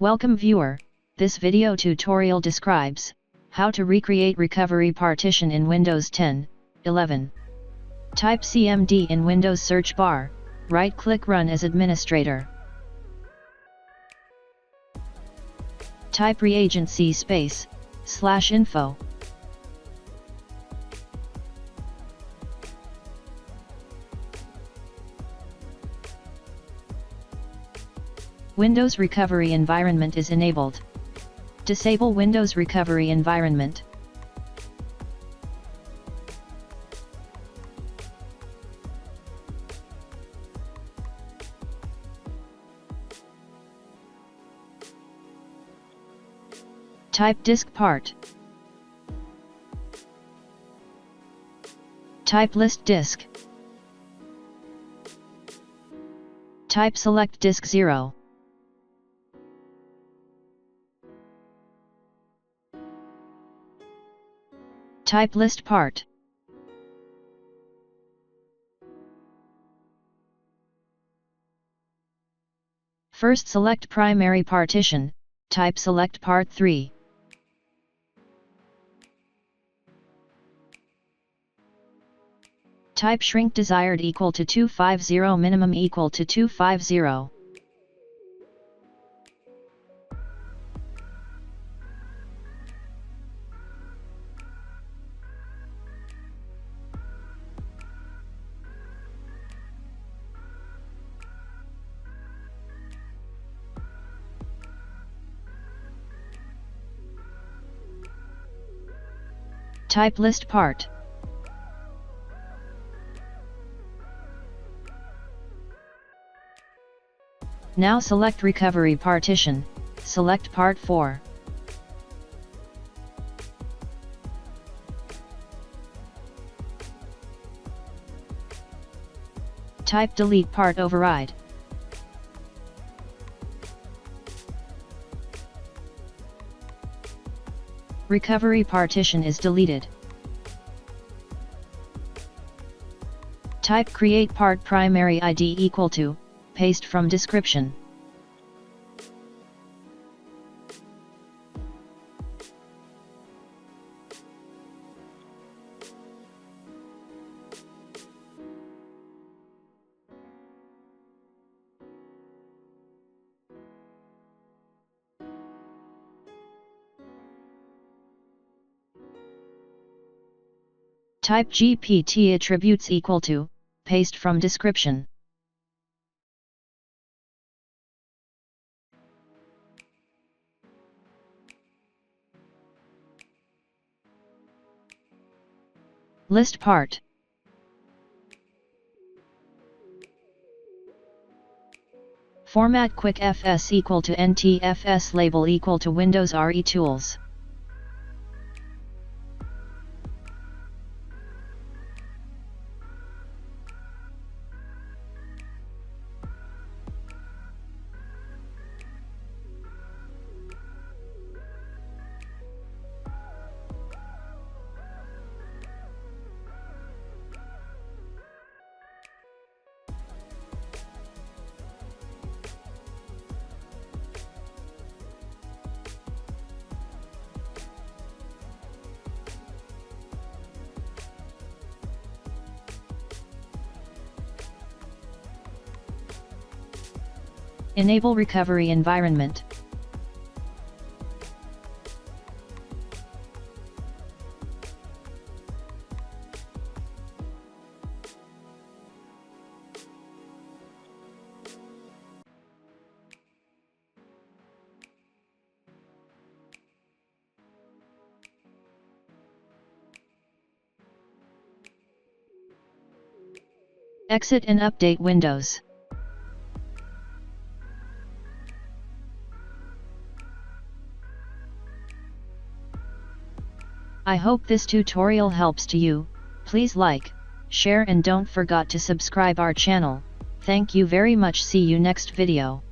Welcome viewer, this video tutorial describes how to recreate recovery partition in Windows 10, 11. Type CMD in Windows search bar, right-click Run as administrator. Type reagency /info. Windows recovery environment is enabled. Disable Windows recovery environment. Type disk part. Type list disk. Type select disk 0. Type list part. First select primary partition, type select part 3. Type shrink desired equal to 250 minimum equal to 250. Type list part. Now select recovery partition, select part 4. Type delete part override. Recovery partition is deleted. Type create part primary ID equal to, paste from description. Type GPT attributes equal to, paste from description. List part. Format quick fs equal to ntfs label equal to Windows RE tools. Enable recovery environment. Exit and update Windows. I hope this tutorial helps to you. Please like, share and don't forget to subscribe our channel. Thank you very much. See you next video.